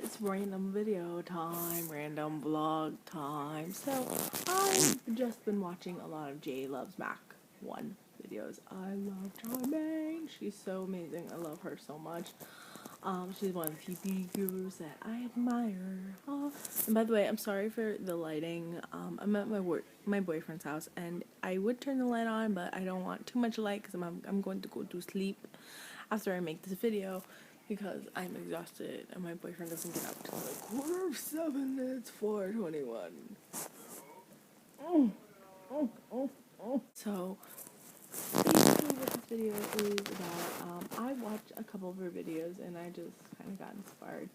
it's random video time, random vlog time. So I've just been watching a lot of J Loves Mac 1 videos. I love Charmaine. She's so amazing. I love her so much. She's one of the few beauty gurus that I admire. And by the way, I'm sorry for the lighting. I'm at my boyfriend's house, and I would turn the light on, but I don't want too much light because I'm going to go to sleep after I make this video because I'm exhausted, and my boyfriend doesn't get up till like 7:15. It's 4:21. So basically what this video is about, I watched a couple of her videos and I just kind of got inspired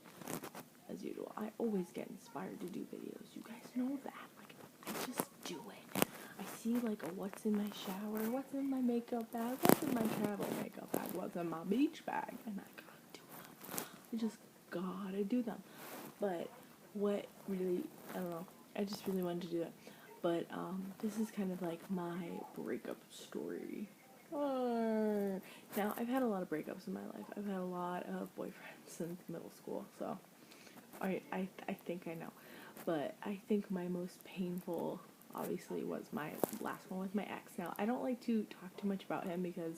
as usual. I always get inspired to do videos. You guys know that. Like, I just do it. I see like a what's in my shower, what's in my makeup bag, what's in my travel makeup bag, what's in my beach bag, and I gotta do them. I just gotta do them. But what really, I don't know, I just really wanted to do it. But this is kind of like my breakup story. Now, I've had a lot of breakups in my life. I've had a lot of boyfriends since middle school, so I think I know. But I think my most painful, obviously, was my last one with my ex. Now, I don't like to talk too much about him because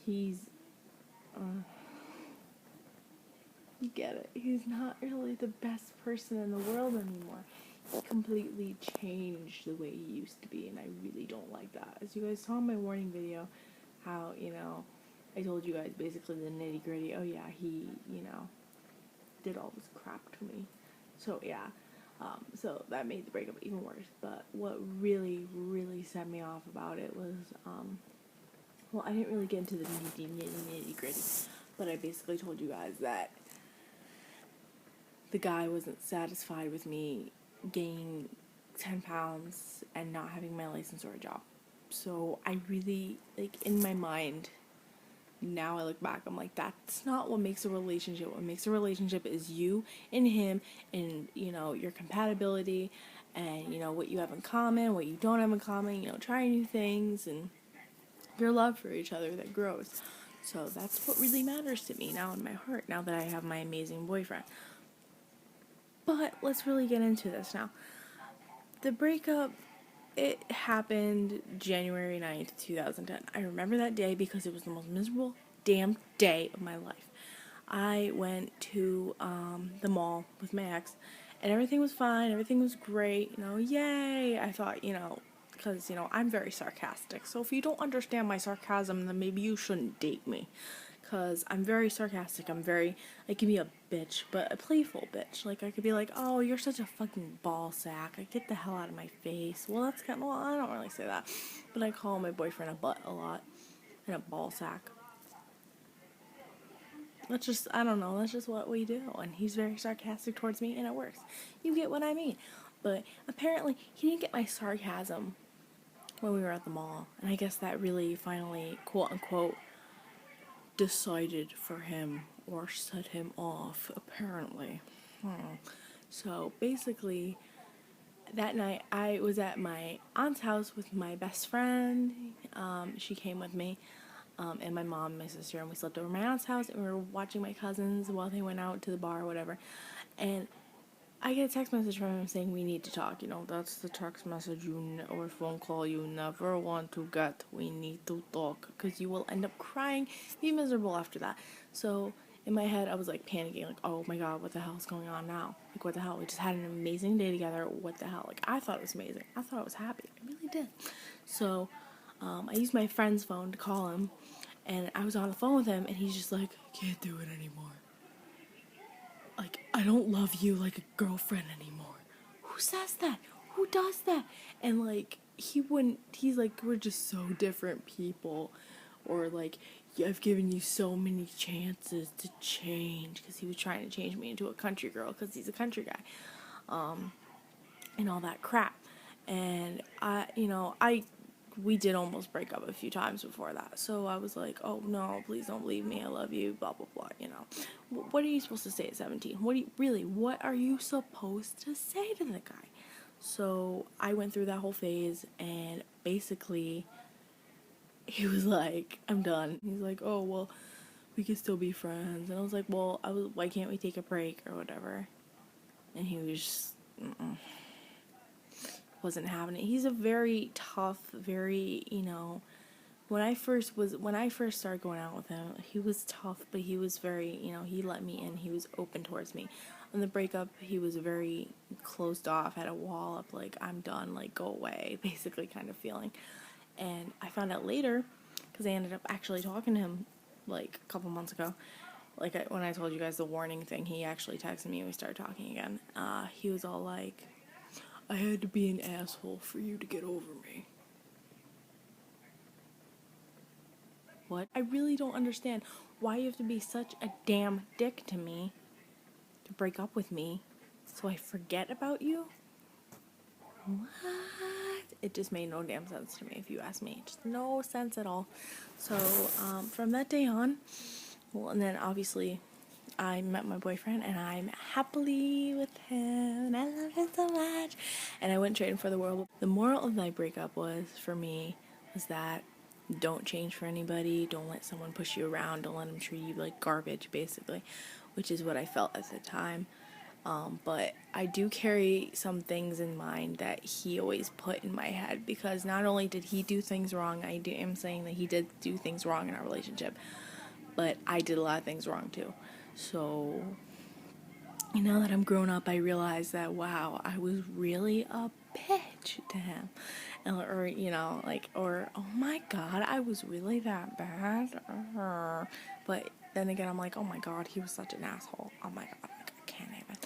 he's, you get it, he's not really the best person in the world anymore. He completely changed the way he used to be, and I really don't like that. As you guys saw in my warning video, how, I told you guys basically the nitty gritty. Oh yeah, he, did all this crap to me. So yeah, so that made the breakup even worse. But what really, really set me off about it was, well, I didn't really get into the nitty gritty, but I basically told you guys that the guy wasn't satisfied with me gaining 10 pounds and not having my license or a job. So I really, in my mind, now I look back, I'm like, that's not what makes a relationship. What makes a relationship is you and him and, your compatibility and, what you have in common, what you don't have in common, trying new things and your love for each other that grows. So that's what really matters to me now in my heart, now that I have my amazing boyfriend. But let's really get into this now. The breakup, it happened January 9th, 2010. I remember that day because it was the most miserable damn day of my life. I went to the mall with my ex, and everything was fine, everything was great, yay! I thought, because, I'm very sarcastic. So if you don't understand my sarcasm, then maybe you shouldn't date me. Because I'm very sarcastic. I can be a bitch, but a playful bitch. Like, I could be like, oh, you're such a fucking ball sack. Like, get the hell out of my face. Well, that's kind of, well, I don't really say that. But I call my boyfriend a butt a lot. And a ball sack. That's just, I don't know, that's just what we do. And he's very sarcastic towards me, and it works. You get what I mean. But apparently, he didn't get my sarcasm when we were at the mall. And I guess that really finally, quote unquote, decided for him or set him off, apparently. So basically, that night I was at my aunt's house with my best friend. She came with me, and my mom, my sister, and we slept over at my aunt's house, and we were watching my cousins while they went out to the bar or whatever. And I get a text message from him saying we need to talk. That's the text message or phone call you never want to get. We need to talk because you will end up crying, be miserable after that. So in my head, I was like panicking, like, oh my god, what the hell is going on now? Like, what the hell? We just had an amazing day together. What the hell? Like, I thought it was amazing. I thought I was happy. I really did. So I used my friend's phone to call him, and I was on the phone with him, and he's just like, I can't do it anymore. Like, I don't love you like a girlfriend anymore. Who says that? Who does that? And, he's like, we're just so different people. Or, I've given you so many chances to change. Because he was trying to change me into a country girl. Because he's a country guy. And all that crap. And, we did almost break up a few times before that. So I was like, oh no, please don't leave me, I love you, blah blah blah, What are you supposed to say at 17? What are you supposed to say to the guy? So I went through that whole phase, and basically he was like, I'm done. He's like, oh well, we could still be friends. And I was like, well, why can't we take a break or whatever? And he was just, wasn't having it. He's a very tough, very, when I first started going out with him, he was tough, but he was very, he let me in. He was open towards me. On the breakup, he was very closed off, had a wall up, like, I'm done, like, go away, basically kind of feeling. And I found out later, because I ended up actually talking to him, like, a couple months ago. Like, when I told you guys the warning thing, he actually texted me and we started talking again. He was all like, I had to be an asshole for you to get over me. What? I really don't understand why you have to be such a damn dick to me to break up with me so I forget about you? What? It just made no damn sense to me, if you ask me. Just no sense at all. So, from that day on, well, and then obviously I met my boyfriend and I'm happily with him and I love him so much. And I wouldn't trade him for the world. The moral of my breakup was, for me, was that don't change for anybody. Don't let someone push you around. Don't let them treat you like garbage, basically, which is what I felt at the time. But I do carry some things in mind that he always put in my head, because not only did he do things wrong, I am saying that he did do things wrong in our relationship, but I did a lot of things wrong too. So now that I'm grown up, I realize that, wow, I was really a bitch to him. Or oh my god, I was really that bad. But then again, I'm like, oh my god, he was such an asshole. Oh my god, I can't even.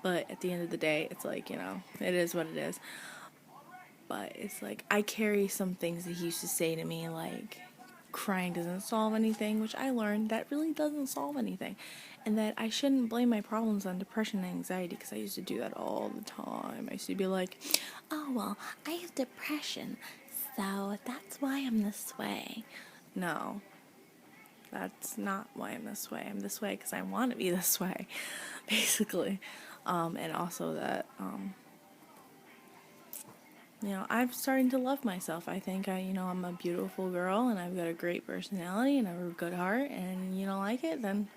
But at the end of the day, it's like, it is what it is. But it's like, I carry some things that he used to say to me, like, crying doesn't solve anything, which I learned that really doesn't solve anything. And that I shouldn't blame my problems on depression and anxiety, because I used to do that all the time. I used to be like, oh, well, I have depression, so that's why I'm this way. No, that's not why I'm this way. I'm this way because I want to be this way, basically. And also that, I'm starting to love myself. I think I'm a beautiful girl and I've got a great personality and I have a good heart, and you don't like it, then,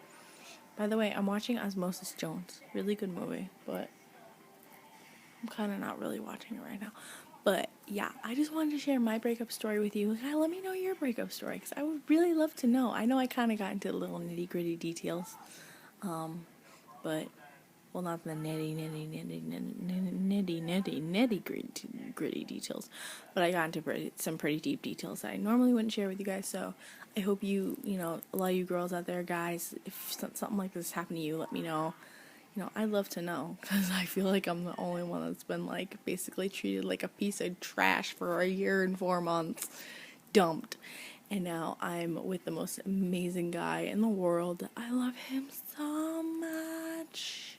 by the way, I'm watching Osmosis Jones. Really good movie, but I'm kind of not really watching it right now. But yeah, I just wanted to share my breakup story with you. Let me know your breakup story, because I would really love to know. I know I kind of got into the little nitty gritty details, but, well, not the nitty gritty details, but I got into some pretty deep details that I normally wouldn't share with you guys. So I hope you, a lot of you girls out there, guys, if something like this happened to you, let me know. I'd love to know, because I feel like I'm the only one that's been, like, basically treated like a piece of trash for a year and 4 months, dumped, and now I'm with the most amazing guy in the world. I love him so much,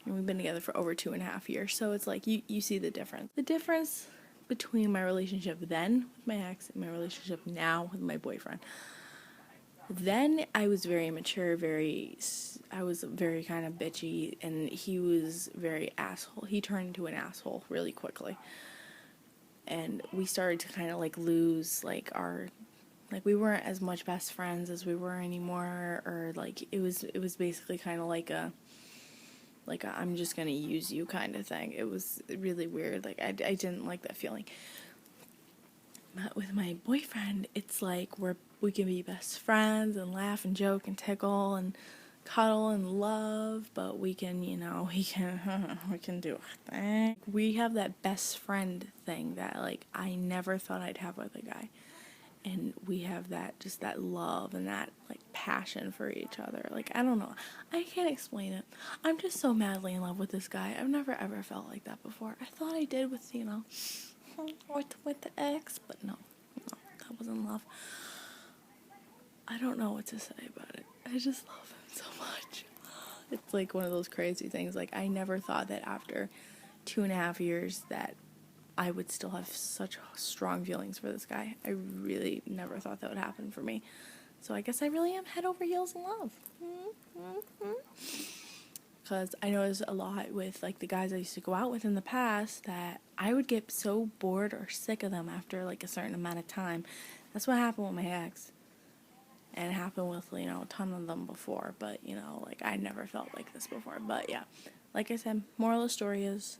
and we've been together for over 2.5 years, so it's like, you see the difference. The difference between my relationship then with my ex and my relationship now with my boyfriend. Then I was very immature, I was very kind of bitchy, and he was very asshole. He turned into an asshole really quickly. And we started to kind of, like, lose, like, we weren't as much best friends as we were anymore, or, like, it was basically kind of like a I'm just gonna use you kind of thing. It was really weird. Like, I didn't like that feeling. But with my boyfriend, it's like we can be best friends and laugh and joke and tickle and cuddle and love, but we can, we can do a thing. We have that best friend thing that, like, I never thought I'd have with a guy. And we have that, just that love and that, like, passion for each other. Like, I don't know. I can't explain it. I'm just so madly in love with this guy. I've never ever felt like that before. I thought I did with, with the ex, but no, that wasn't love. I don't know what to say about it. I just love him so much. It's like one of those crazy things. Like, I never thought that after 2.5 years that I would still have such strong feelings for this guy. I really never thought that would happen for me. So I guess I really am head over heels in love. Because I noticed a lot with, like, the guys I used to go out with in the past, that I would get so bored or sick of them after, like, a certain amount of time. That's what happened with my ex. And it happened with, you know, a ton of them before, but, you know, like, I never felt like this before. But yeah, like I said, moral of the story is,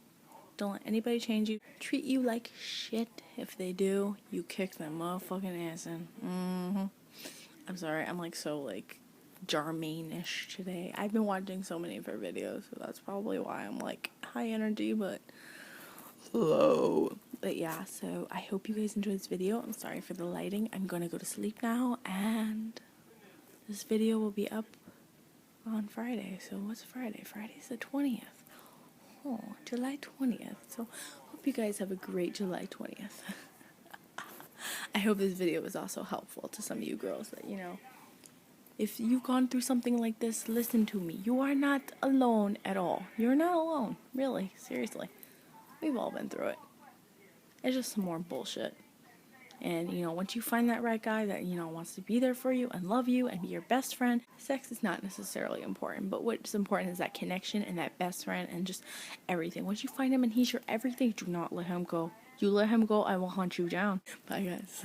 don't let anybody change you. Treat you like shit. If they do, you kick their motherfucking ass in. I'm sorry, I'm like so like Jarmaine-ish today. I've been watching so many of her videos, so that's probably why I'm like high energy, but low. But yeah, so I hope you guys enjoyed this video. I'm sorry for the lighting. I'm gonna go to sleep now, and this video will be up on Friday. So what's Friday? Friday's the 20th. Oh, July 20th. So hope you guys have a great July 20th. I hope this video was also helpful to some of you girls that, you know, if you've gone through something like this, listen to me. You are not alone at all. You're not alone. Really. Seriously. We've all been through it. It's just some more bullshit. And, you know, once you find that right guy that, you know, wants to be there for you and love you and be your best friend, sex is not necessarily important. But what's important is that connection and that best friend and just everything. Once you find him and he's your everything, do not let him go. You let him go, I will hunt you down. Bye, guys.